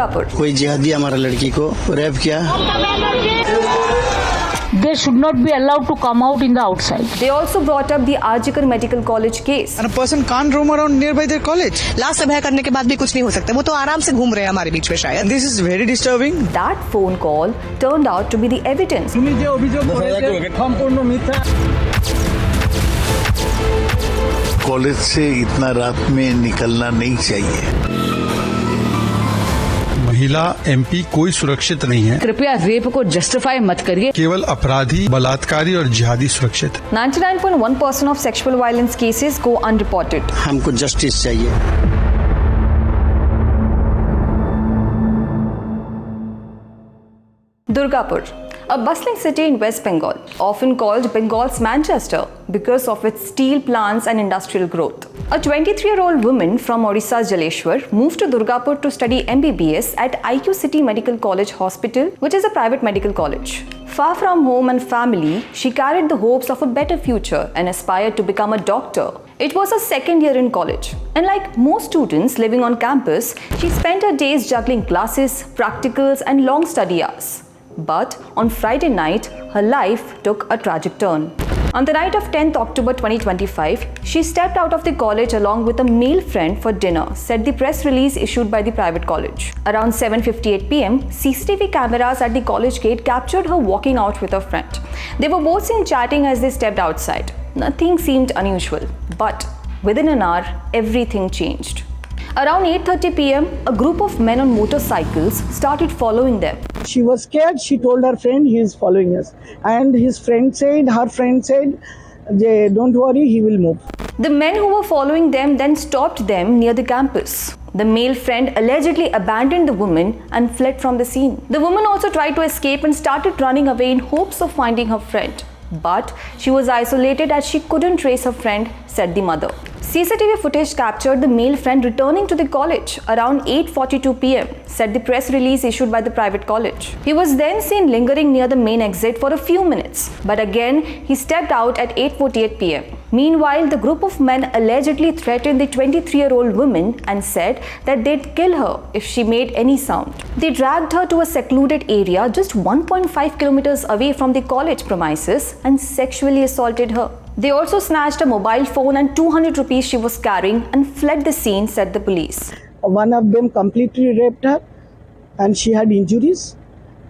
Durgapur. कोई जिहादी हमारा लड़की को रेप किया. They should not be allowed to come out in the outside. They also brought up the Arjikar Medical College case. And a person can't roam around nearby their college. Last अभय करने के बाद भी कुछ नहीं हो सकता, वो तो आराम से घूम रहे हैं हमारे बीच में शायद. And this is very disturbing. That phone call turned out to be the evidence. College से इतना रात में निकलना नहीं चाहिए. महिला एमपी कोई सुरक्षित नहीं है. कृपया रेप को जस्टिफाई मत करिए. केवल अपराधी, बलात्कारी और जिहादी सुरक्षित. 99.1% of sexual violence cases go unreported. हमको जस्टिस चाहिए. Durgapur, a bustling city in West Bengal, often called Bengal's Manchester because of its steel plants and industrial growth. A 23-year-old woman from Odisha's Jaleshwar moved to Durgapur to study MBBS at IQ City Medical College Hospital, which is a private medical college. Far from home and family, she carried the hopes of a better future and aspired to become a doctor. It was her second year in college, and like most students living on campus, she spent her days juggling classes, practicals, and long study hours. But on Friday night, her life took a tragic turn. On the night of 10th October 2025, she stepped out of the college along with a male friend for dinner, said the press release issued by the private college. Around 7:58 p.m., CCTV cameras at the college gate captured her walking out with her friend. They were both seen chatting as they stepped outside. Nothing seemed unusual, but within an hour, everything changed. Around 8:30 p.m., a group of men on motorcycles started following them. She was scared. She told her friend he is following us. And her friend said, don't worry, he will move. The men who were following them then stopped them near the campus. The male friend allegedly abandoned the woman and fled from the scene. The woman also tried to escape and started running away in hopes of finding her friend. But she was isolated as she couldn't trace her friend, said the mother. CCTV footage captured the male friend returning to the college around 8:42 p.m., said the press release issued by the private college. He was then seen lingering near the main exit for a few minutes, but again he stepped out at 8:48 p.m. Meanwhile, the group of men allegedly threatened the 23-year-old woman and said that they'd kill her if she made any sound. They dragged her to a secluded area just 1.5 kilometers away from the college premises and sexually assaulted her. They also snatched a mobile phone and 200 rupees she was carrying and fled the scene, said the police. One of them completely raped her and she had injuries.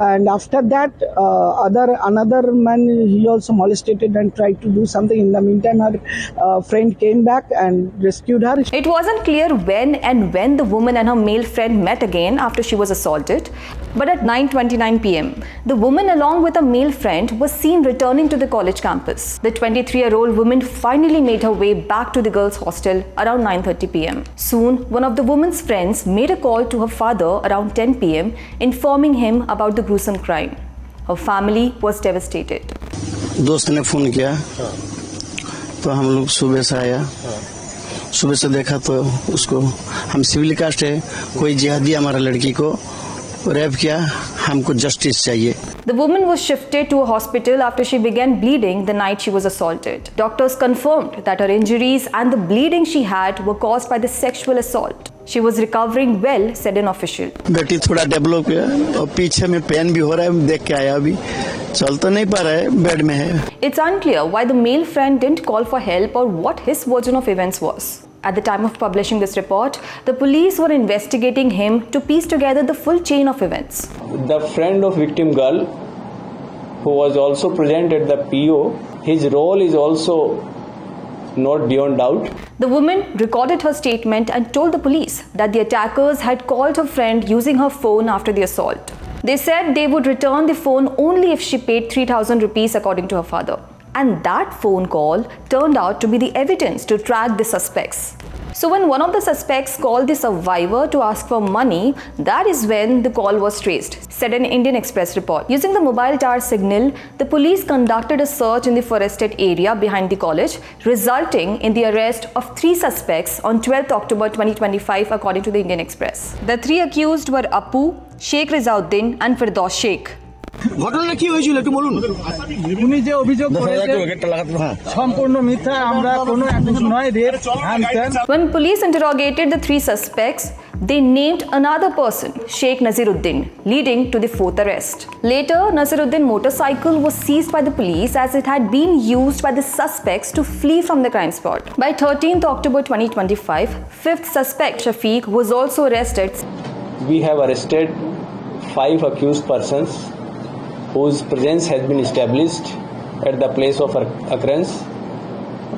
And after that, another man, he also molested and tried to do something. In the meantime, her friend came back and rescued her. It wasn't clear when the woman and her male friend met again after she was assaulted. But at 9:29 p.m., the woman along with a male friend was seen returning to the college campus. The 23-year-old woman finally made her way back to the girls' hostel around 9:30 p.m. Soon, one of the woman's friends made a call to her father around 10 p.m. informing him about the gruesome crime. Her family was devastated. दोस्त ने phone किया तो हम लोग सुबह से आया. सुबह से देखा तो उसको, हम सिविल कास्ट है, कोई जिहादी हमारा लड़की को रेप किया, हमको जस्टिस चाहिए. The woman was shifted to a hospital after she began bleeding the night she was assaulted. Doctors confirmed that her injuries and the bleeding she had were caused by the sexual assault. She was recovering well, said an official. बेटी थोड़ा develop है और पीछे में pen भी हो रहा है, देख के आया अभी, चल तो नहीं पा रहा है, बेड में है. It's unclear why the male friend didn't call for help or what his version of events was. At the time of publishing this report, the police were investigating him to piece together the full chain of events. The friend of victim girl, who was also present at the PO, his role is also not beyond doubt. The woman recorded her statement and told the police that the attackers had called her friend using her phone after the assault. They said they would return the phone only if she paid 3,000 rupees, according to her father. And that phone call turned out to be the evidence to track the suspects. So when one of the suspects called the survivor to ask for money, that is when the call was traced, said an Indian Express report. Using the mobile tower signal, the police conducted a search in the forested area behind the college, resulting in the arrest of 3 suspects on 12th October 2025, according to the Indian Express. The 3 accused were Appu, Sheikh Rizauddin and Firdaus Sheikh. ঘটনা কি হয়েছিল একটু বলুন। উনি যে অভিযোগ করেছেন সম্পূর্ণ মিথ্যা, আমরা কোনো নয় রেপ হ্যান। When police interrogated the three suspects, they named another person, Sheikh Naziruddin, leading to the fourth arrest. Later, Naziruddin's motorcycle was seized by the police as it had been used by the suspects to flee from the crime spot. By 13th October 2025, fifth suspect Shafiq was also arrested. We have arrested 5 accused persons whose presence has been established at the place of occurrence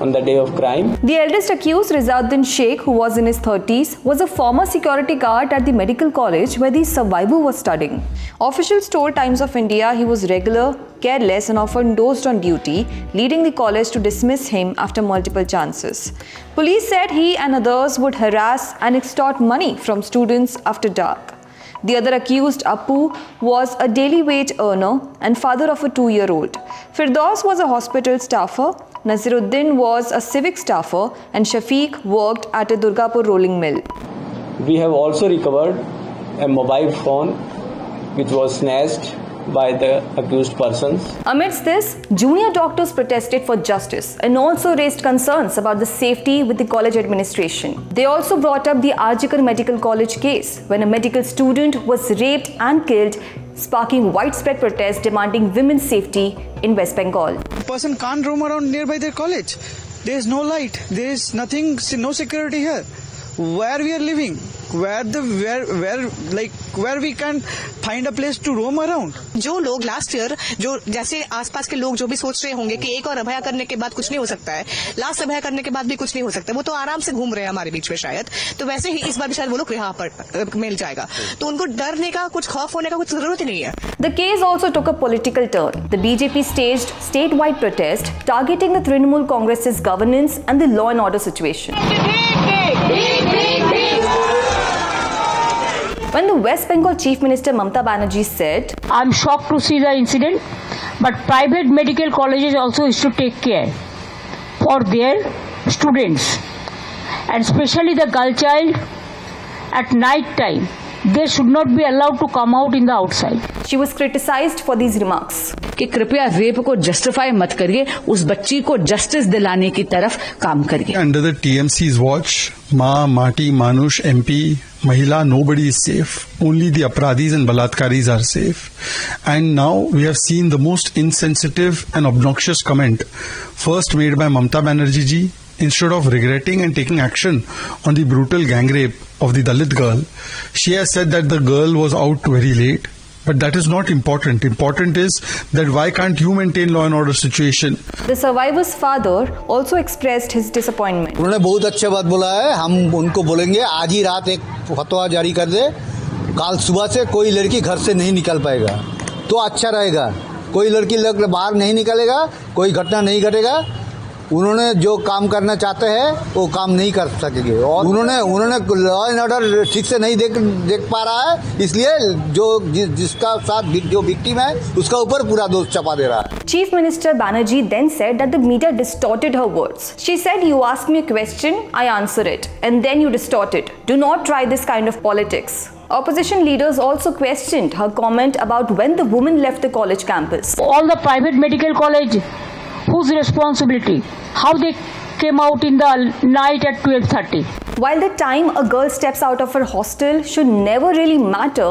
on the day of crime. The eldest accused, Rizauddin Sheikh, who was in his 30s, was a former security guard at the medical college where the survivor was studying. Officials told Times of India he was regular, careless and often dozed on duty, leading the college to dismiss him after multiple chances. Police said he and others would harass and extort money from students after dark. The other accused, Appu, was a daily wage earner and father of a 2-year-old. Firdaus was a hospital staffer, Naziruddin was a civic staffer, and Shafiq worked at a Durgapur rolling mill. We have also recovered a mobile phone which was snatched by the accused persons. Amidst this, junior doctors protested for justice and also raised concerns about the safety with the college administration. They also brought up the Arjikar Medical College case when a medical student was raped and killed, sparking widespread protests demanding women's safety in West Bengal. A person can't roam around nearby their college. There is no light. There is nothing, no security here. Where we are living, where we can find a place to roam around. जो लोग last year, जो जैसे आसपास के लोग जो भी सोच रहे होंगे कि एक और अभया करने के बाद कुछ नहीं हो सकता है, लास्ट अभया करने के बाद भी कुछ नहीं हो सकता है, वो तो आराम से घूम रहे हैं हमारे बीच में शायद, तो वैसे ही इस बार भी शायद वो लोग रिहा पर मिल जाएगा, तो उनको डरने का, कुछ खौफ होने का कुछ जरूरत ही नहीं है. The case also took a political turn. The BJP staged statewide protest targeting the Trinamool Congress's governance and the law and order situation. When the West Bengal Chief Minister Mamata Banerjee said, I'm shocked to see the incident, but private medical colleges also is to take care for their students, and especially the girl child at night time. They should not be allowed to come out in the outside. she was criticized for these remarks. कि कृपया rape को justify मत करिए, उस बच्ची को justice दिलाने की तरफ काम करिए. Under the TMC's watch, Ma, Mati, Manush, MP, Mahila, nobody is safe. Only the Apradhis and Balatkaris are safe. And now we have seen the most insensitive and obnoxious comment, first made by Mamata Banerjee ji. Instead of regretting and taking action on the brutal gang rape of the Dalit girl, she has said that the girl was out very late. But that is not important. Important is that why can't you maintain law and order situation? The survivor's father also expressed his disappointment. उन्होंने बहुत अच्छी बात बोला है. हम उनको बोलेंगे आज ही रात एक फतवा जारी कर दे, कल सुबह से कोई लड़की घर से नहीं निकल पाएगा तो अच्छा रहेगा. कोई लड़की बाहर नहीं निकलेगा, कोई घटना नहीं घटेगा. उन्होंने जो काम करना चाहते हैं वो काम नहीं कर सकेंगे, और उन्होंने लॉ एंड ऑर्डर ठीक से नहीं देख पा रहा है, इसलिए जिसका साथ जो विक्टिम है उसका ऊपर पूरा दोष चपा दे रहा है. Chief Minister Banerjee then said that the media distorted her words. She said, "You ask me a question, I answer it, and then you distort it. Do not try this kind of politics." Opposition leaders also questioned her comment about when the woman left the college campus. All the private medical college, whose responsibility? How they came out in the night at 12:30? While the time a girl steps out of her hostel should never really matter,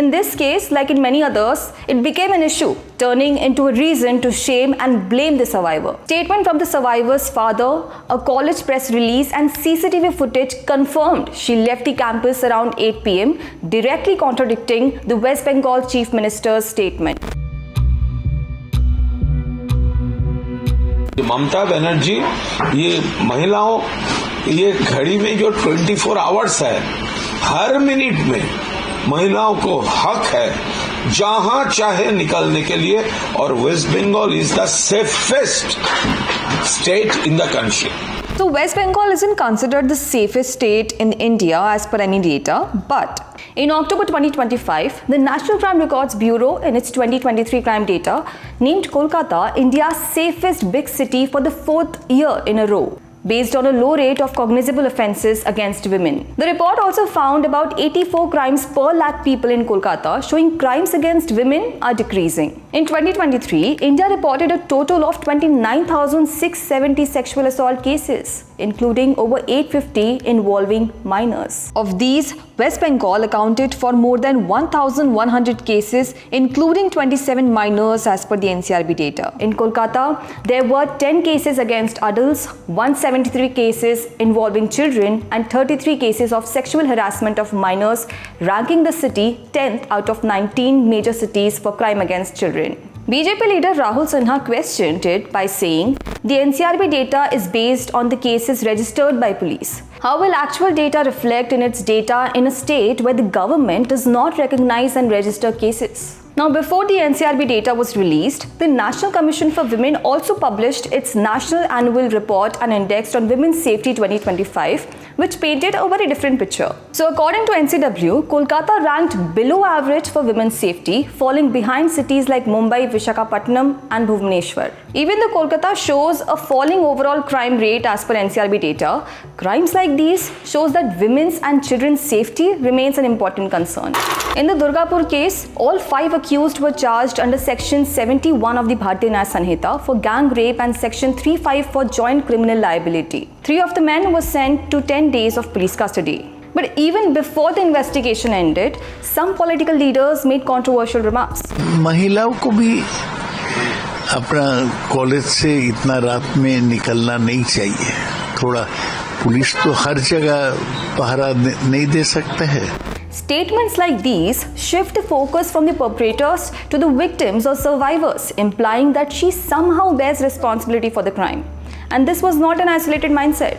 in this case, like in many others, it became an issue, turning into a reason to shame and blame the survivor. Statement from the survivor's father, a college press release and CCTV footage confirmed she left the campus around 8 p.m., directly contradicting the West Bengal Chief Minister's statement. Mamata Banerjee, ये महिलाओं, ये घड़ी में जो 24 hours है, हर minute में महिलाओं को हक है जहां चाहे निकलने के लिए, और West Bengal is the safest state in the country. So West Bengal isn't considered the safest state in India as per any data, but in October 2025, the National Crime Records Bureau in its 2023 crime data named Kolkata India's safest big city for the 4th year in a row. based on a low rate of cognizable offences against women. The report also found about 84 crimes per lakh people in Kolkata, showing crimes against women are decreasing. In 2023, India reported a total of 29,670 sexual assault cases, including over 850 involving minors. Of these, West Bengal accounted for more than 1,100 cases, including 27 minors as per the NCRB data. In Kolkata, there were 10 cases against adults, 173 cases involving children, and 33 cases of sexual harassment of minors, ranking the city 10th out of 19 major cities for crime against children. BJP leader Rahul Sinha questioned it by saying the NCRB data is based on the cases registered by police. How will actual data reflect in its data in a state where the government does not recognize and register cases? Now, before the NCRB data was released, the National Commission for Women also published its National Annual Report and Index on Women's Safety 2025, which painted a very different picture. So, according to NCW, Kolkata ranked below average for women's safety, falling behind cities like Mumbai, Visakhapatnam and Bhubaneswar. Even though Kolkata shows a falling overall crime rate as per NCRB data, crimes like these shows that women's and children's safety remains an important concern. In the Durgapur case, all 5 accused were charged under Section 71 of the Bharatiya Nyaya Sanhita for gang rape and Section 35 for joint criminal liability. 3 of the men were sent to 10 days of police custody. But even before the investigation ended, some political leaders made controversial remarks. महिलाओं को भी अपना college से इतना रात में निकलना नहीं चाहिए. थोड़ा पुलिस तो हर जगह पहरा नहीं दे सकते हैं. Statements like these shift the focus from the perpetrators to the victims or survivors, implying that she somehow bears responsibility for the crime. And this was not an isolated mindset.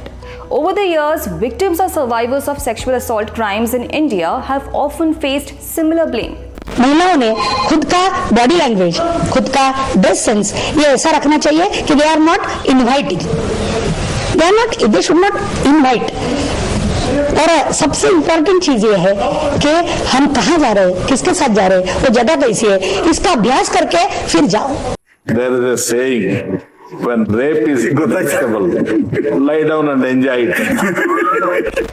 Over the years, victims or survivors of sexual assault crimes in India have often faced similar blame. महिलाओं ने खुद का body language, खुद का dress sense ये ऐसा रखना चाहिए कि they are not inviting, they should not invite. और सबसे इम्पोर्टेंट चीज ये है कि हम कहाँ जा रहे हैं, किसके साथ जा रहे हैं, वो जगह कैसी है, इसका अभ्यास करके फिर जाओ. There is a saying, when rape is detectable, lie down and enjoy it.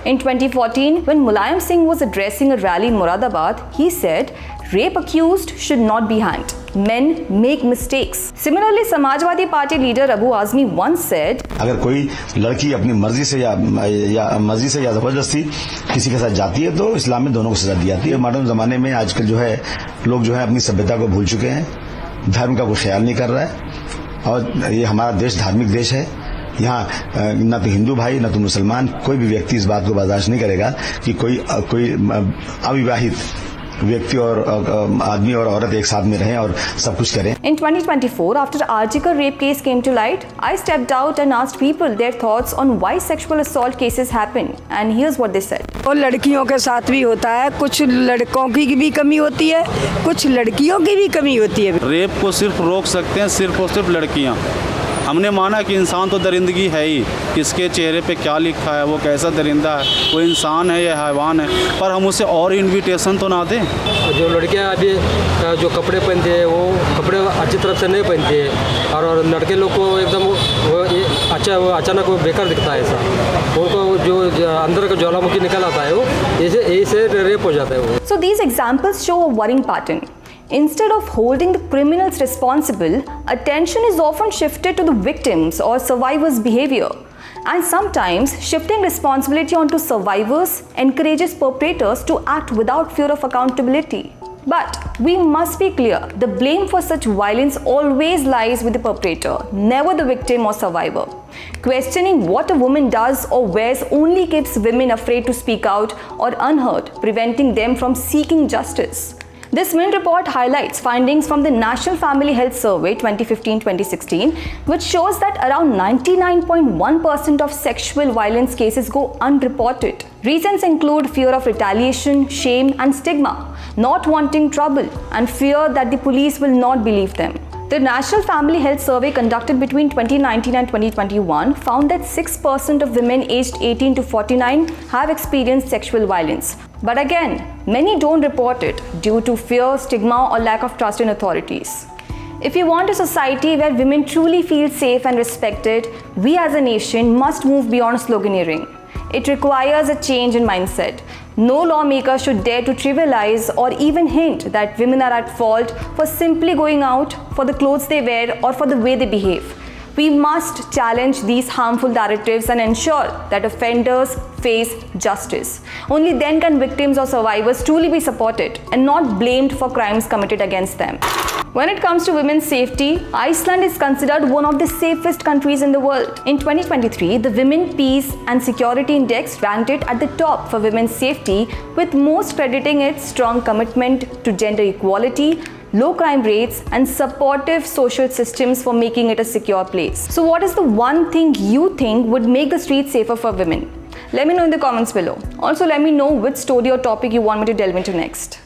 In 2014, when Mulayam Singh was addressing a rally in Moradabad, he said, rape accused should not be hanged. Men make mistakes. Similarly, Samajwadi Party leader Abu Azmi once said, अगर कोई लड़की अपनी मर्जी से या जबरदस्ती किसी के साथ जाती है तो इस्लाम में दोनों को सजा दी जाती है. मॉडर्न जमाने में आजकल जो है लोग जो है अपनी सभ्यता को भूल चुके हैं, धर्म का कोई ख्याल नहीं कर रहा है. और ये हमारा देश धार्मिक देश है. यहाँ न तो हिंदू भाई न तो मुसलमान कोई भी व्यक्ति इस बात को बर्दाश्त नहीं करेगा कि कोई अविवाहित व्यक्ति और आदमी और औरत एक साथ में रहें और सब कुछ करें. In 2024, after the Arjikar rape case came to light, I stepped out and asked people their thoughts on why sexual assault cases happen, and here's what they said. और लड़कियों के साथ भी होता है, कुछ लड़कों की भी कमी होती है, कुछ लड़कियों की भी कमी होती है. रेप को सिर्फ रोक सकते हैं सिर्फ और सिर्फ लड़कियां. हमने माना कि इंसान तो दरिंदगी है ही, किसके चेहरे पे क्या लिखा है, वो कैसा दरिंदा है, वो इंसान है या हैवान है, पर हम उसे और इन्विटेशन तो ना दें. जो लड़कियां अभी जो कपड़े पहनती है वो कपड़े अच्छी तरह से नहीं पहनती है, और लड़के लोग को एकदम वो अचानक वो बेकार दिखता है. ऐसा उनको जो अंदर का ज्वालामुखी निकल आता है वो ऐसे रेप हो जाता है वो. So these examples show a worrying pattern. Instead of holding the criminals responsible, attention is often shifted to the victims or survivors' behavior. And sometimes, shifting responsibility onto survivors encourages perpetrators to act without fear of accountability. But we must be clear, the blame for such violence always lies with the perpetrator, never the victim or survivor. Questioning what a woman does or wears only keeps women afraid to speak out or unheard, preventing them from seeking justice. This Mint report highlights findings from the National Family Health Survey 2015-2016, which shows that around 99.1% of sexual violence cases go unreported. Reasons include fear of retaliation, shame and stigma, not wanting trouble, and fear that the police will not believe them. The National Family Health Survey conducted between 2019 and 2021 found that 6% of women aged 18 to 49 have experienced sexual violence. But again, many don't report it due to fear, stigma, or lack of trust in authorities. If we want a society where women truly feel safe and respected, we as a nation must move beyond sloganeering. It requires a change in mindset. No lawmaker should dare to trivialize or even hint that women are at fault for simply going out, for the clothes they wear, or for the way they behave. We must challenge these harmful narratives and ensure that offenders face justice. Only then can victims or survivors truly be supported and not blamed for crimes committed against them. When it comes to women's safety, Iceland is considered one of the safest countries in the world. In 2023, the Women, Peace and Security Index ranked it at the top for women's safety, with most crediting its strong commitment to gender equality, low crime rates and supportive social systems for making it a secure place. So what is the one thing you think would make the streets safer for women? Let me know in the comments below. Also let me know which story or topic you want me to delve into next.